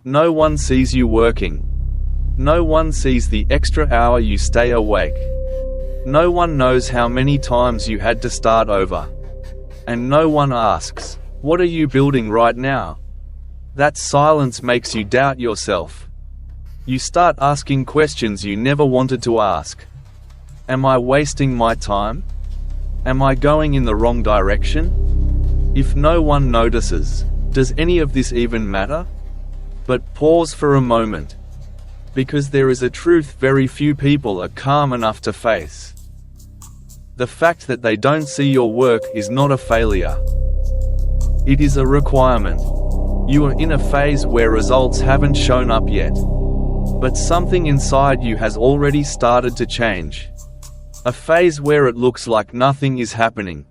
No one sees you working. No one sees the extra hour you stay awake. No one knows how many times you had to start over. And no one asks, "What are you building right now?" That silence makes you doubt yourself. You start asking questions you never wanted to ask. Am I wasting my time? Am I going in the wrong direction? If no one notices, does any of this even matter? But pause for a moment. Because there is a truth very few people are calm enough to face. The fact that they don't see your work is not a failure. It is a requirement. You are in a phase where results haven't shown up yet. But something inside you has already started to change. A phase where it looks like nothing is happening.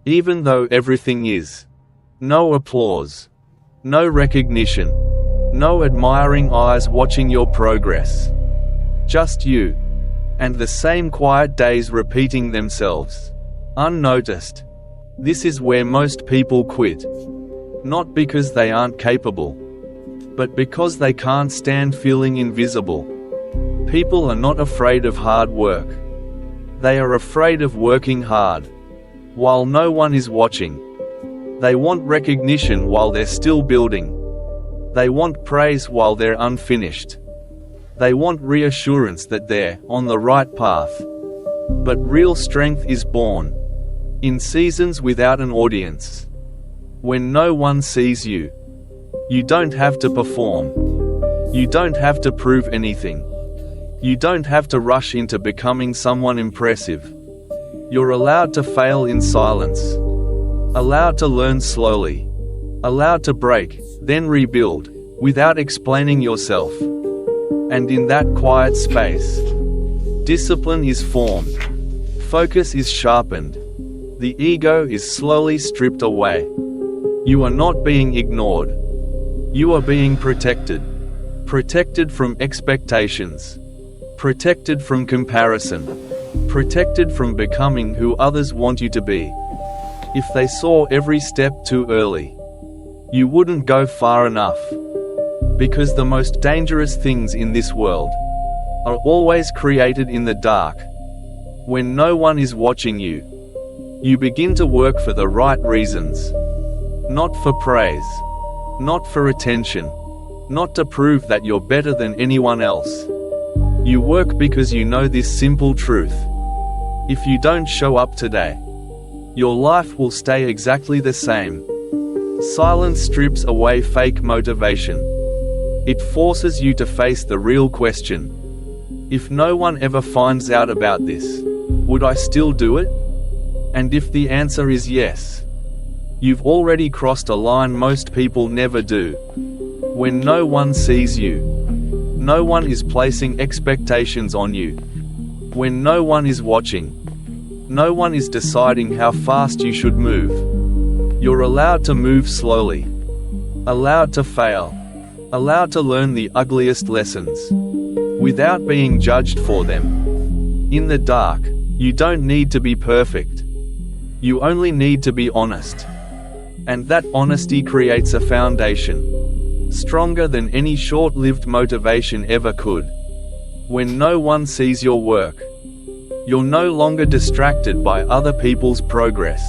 Even though everything is. No applause. No recognition. No admiring eyes watching your progress. Just you. And the same quiet days repeating themselves. Unnoticed. This is where most people quit. Not because they aren't capable. But because they can't stand feeling invisible. People are not afraid of hard work. They are afraid of working hard. While no one is watching. They want recognition while they're still building. They want praise while they're unfinished. They want reassurance that they're on the right path. But real strength is born in seasons without an audience. When no one sees you. You don't have to perform. You don't have to prove anything. You don't have to rush into becoming someone impressive. You're allowed to fail in silence. Allowed to learn slowly. Allowed to break, then rebuild, without explaining yourself. And in that quiet space, discipline is formed. Focus is sharpened. The ego is slowly stripped away. You are not being ignored. You are being protected. Protected from expectations. Protected from comparison. Protected from becoming who others want you to be. If they saw every step too early, you wouldn't go far enough. Because the most dangerous things in this world are always created in the dark. When no one is watching you, you begin to work for the right reasons. Not for praise. Not for attention. Not to prove that you're better than anyone else. You work because you know this simple truth. If you don't show up today, your life will stay exactly the same. Silence strips away fake motivation. It forces you to face the real question. If no one ever finds out about this, would I still do it? And if the answer is yes, you've already crossed a line most people never do. When no one sees you, no one is placing expectations on you. When no one is watching, no one is deciding how fast you should move. You're allowed to move slowly. Allowed to fail. Allowed to learn the ugliest lessons. Without being judged for them. In the dark, you don't need to be perfect. You only need to be honest. And that honesty creates a foundation. Stronger than any short-lived motivation ever could. When no one sees your work, you're no longer distracted by other people's progress.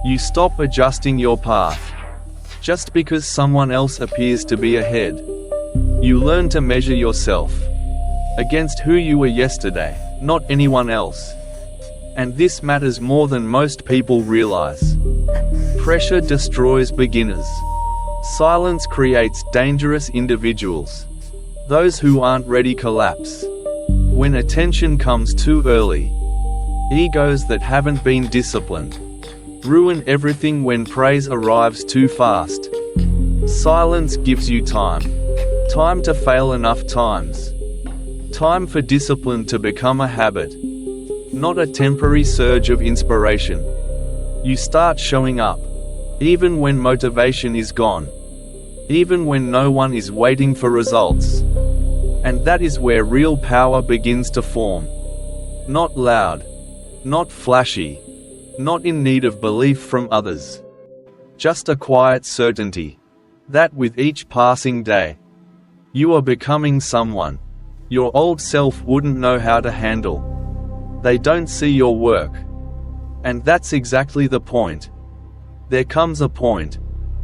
You stop adjusting your path. Just because someone else appears to be ahead. You learn to measure yourself against who you were yesterday, not anyone else. And this matters more than most people realize. Pressure destroys beginners. Silence creates dangerous individuals. Those who aren't ready collapse. When attention comes too early. Egos that haven't been disciplined ruin everything when praise arrives too fast. Silence gives you time. Time to fail enough times. Time for discipline to become a habit. Not a temporary surge of inspiration. You start showing up. Even when motivation is gone. Even when no one is waiting for results. And that is where real power begins to form. Not loud. Not flashy. Not in need of belief from others. Just a quiet certainty. That with each passing day, you are becoming someone your old self wouldn't know how to handle. They don't see your work. And that's exactly the point. There comes a point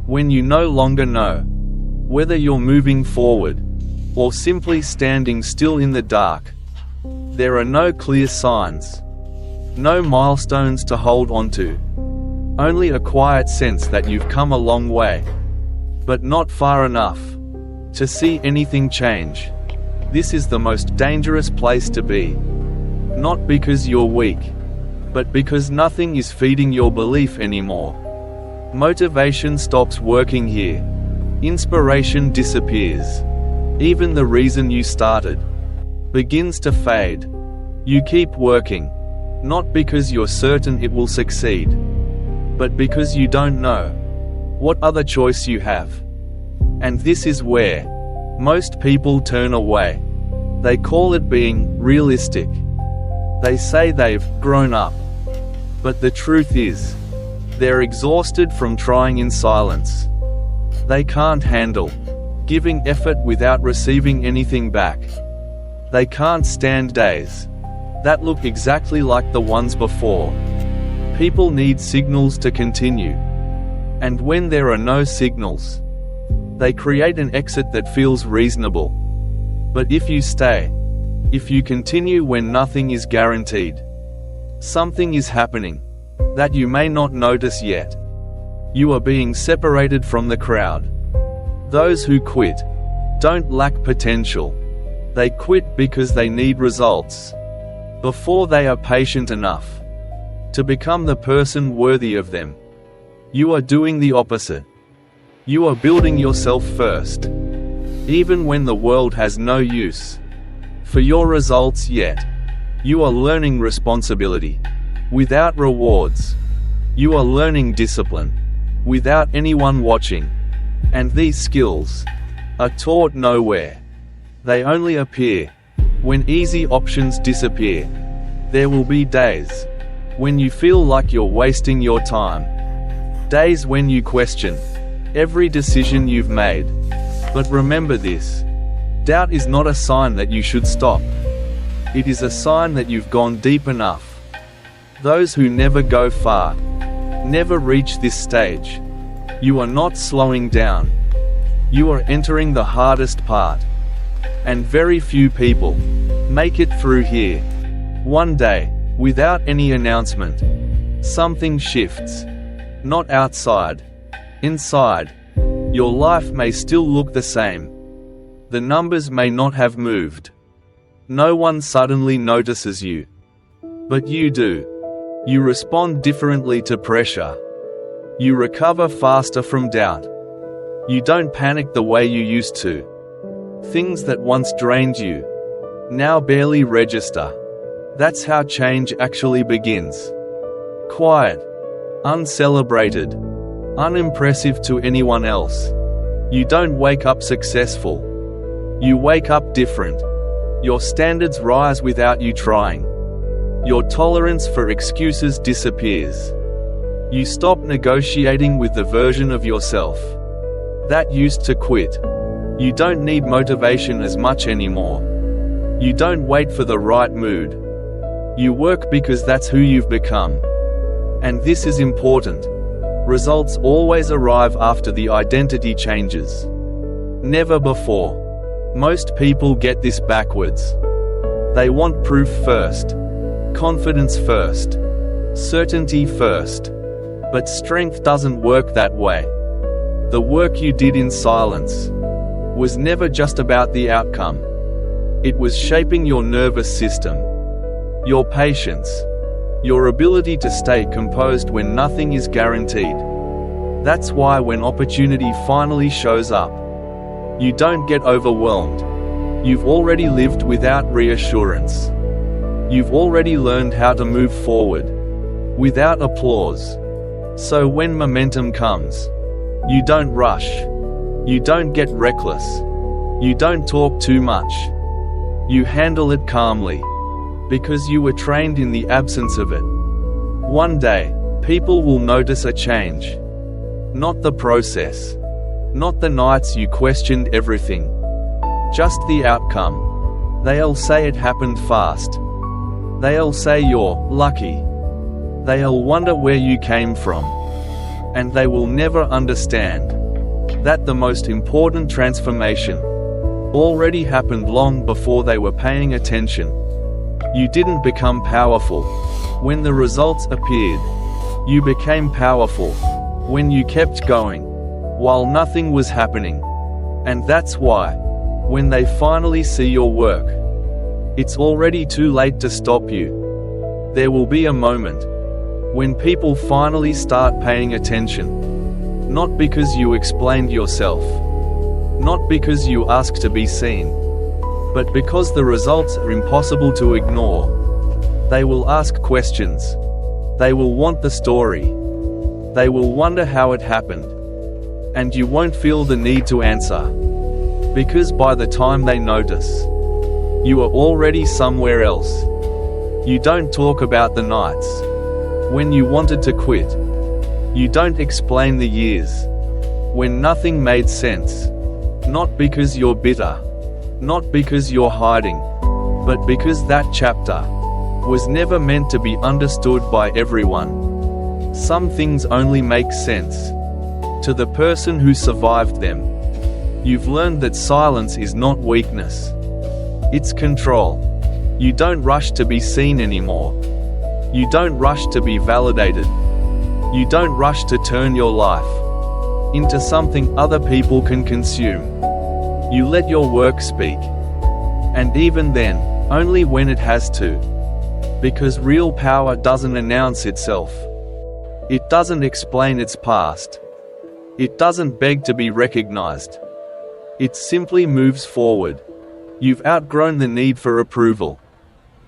when you no longer know whether you're moving forward or simply standing still in the dark. There are no clear signs, no milestones to hold onto, only a quiet sense that you've come a long way, but not far enough to see anything change. This is the most dangerous place to be. Not because you're weak, but because nothing is feeding your belief anymore. Motivation stops working here. Inspiration disappears. Even the reason you started begins to fade. You keep working, not because you're certain it will succeed, but because you don't know what other choice you have. And this is where most people turn away. They call it being realistic. They say they've grown up. But the truth is, they're exhausted from trying in silence. They can't handle giving effort without receiving anything back. They can't stand days that look exactly like the ones before. People need signals to continue. And when there are no signals, they create an exit that feels reasonable. But if you stay, if you continue when nothing is guaranteed, something is happening that you may not notice yet. You are being separated from the crowd. Those who quit don't lack potential. They quit because they need results before they are patient enough to become the person worthy of them. You are doing the opposite. You are building yourself first, even when the world has no use for your results yet. You are learning responsibility without rewards. You are learning discipline without anyone watching. And these skills are taught nowhere. They only appear when easy options disappear. There will be days when you feel like you're wasting your time. Days when you question every decision you've made. But remember this: doubt is not a sign that you should stop. It is a sign that you've gone deep enough. Those who never go far never reach this stage. You are not slowing down. You are entering the hardest part. And very few people make it through here. One day, without any announcement, something shifts. Not outside. Inside. Your life may still look the same. The numbers may not have moved. No one suddenly notices you. But you do. You respond differently to pressure. You recover faster from doubt. You don't panic the way you used to. Things that once drained you now barely register. That's how change actually begins. Quiet, uncelebrated, unimpressive to anyone else. You don't wake up successful. You wake up different. Your standards rise without you trying. Your tolerance for excuses disappears. You stop negotiating with the version of yourself that used to quit. You don't need motivation as much anymore. You don't wait for the right mood. You work because that's who you've become. And this is important. Results always arrive after the identity changes. Never before. Most people get this backwards. They want proof first. Confidence first. Certainty first. But strength doesn't work that way. The work you did in silence was never just about the outcome. It was shaping your nervous system, your patience, your ability to stay composed when nothing is guaranteed. That's why when opportunity finally shows up, you don't get overwhelmed. You've already lived without reassurance. You've already learned how to move forward without applause. So when momentum comes, you don't rush. You don't get reckless. You don't talk too much. You handle it calmly. Because you were trained in the absence of it. One day, people will notice a change. Not the process. Not the nights you questioned everything. Just the outcome. They'll say it happened fast. They'll say you're lucky. They'll wonder where you came from. And they will never understand that the most important transformation already happened long before they were paying attention. You didn't become powerful when the results appeared. You became powerful when you kept going while nothing was happening. And that's why, when they finally see your work, it's already too late to stop you. There will be a moment when people finally start paying attention. Not because you explained yourself, not because you asked to be seen, but because the results are impossible to ignore. They will ask questions. They will want the story. They will wonder how it happened. And you won't feel the need to answer. Because by the time they notice, you are already somewhere else. You don't talk about the nights when you wanted to quit. You don't explain the years when nothing made sense. Not because you're bitter, not because you're hiding, but because that chapter was never meant to be understood by everyone. Some things only make sense to the person who survived them. You've learned that silence is not weakness. It's control. You don't rush to be seen anymore. You don't rush to be validated. You don't rush to turn your life into something other people can consume. You let your work speak. And even then, only when it has to. Because real power doesn't announce itself. It doesn't explain its past. It doesn't beg to be recognized. It simply moves forward. You've outgrown the need for approval.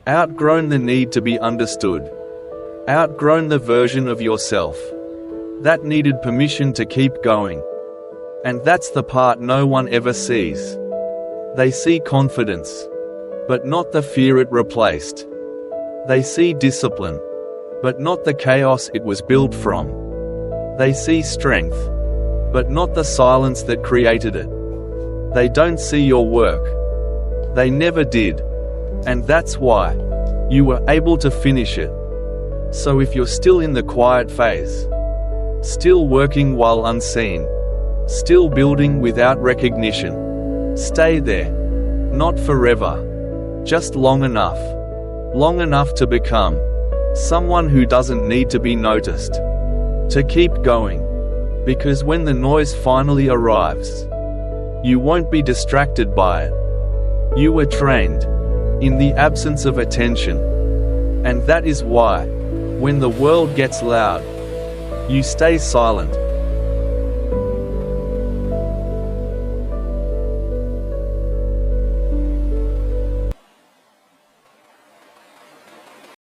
Outgrown the need to be understood. Outgrown the version of yourself that needed permission to keep going. And that's the part no one ever sees. They see confidence, but not the fear it replaced. They see discipline, but not the chaos it was built from. They see strength, but not the silence that created it. They don't see your work. They never did. And that's why you were able to finish it. So if you're still in the quiet phase, still working while unseen, still building without recognition, stay there. Not forever. Just long enough. Long enough to become someone who doesn't need to be noticed. To keep going. Because when the noise finally arrives, you won't be distracted by it. You were trained in the absence of attention. And that is why, when the world gets loud, you stay silent.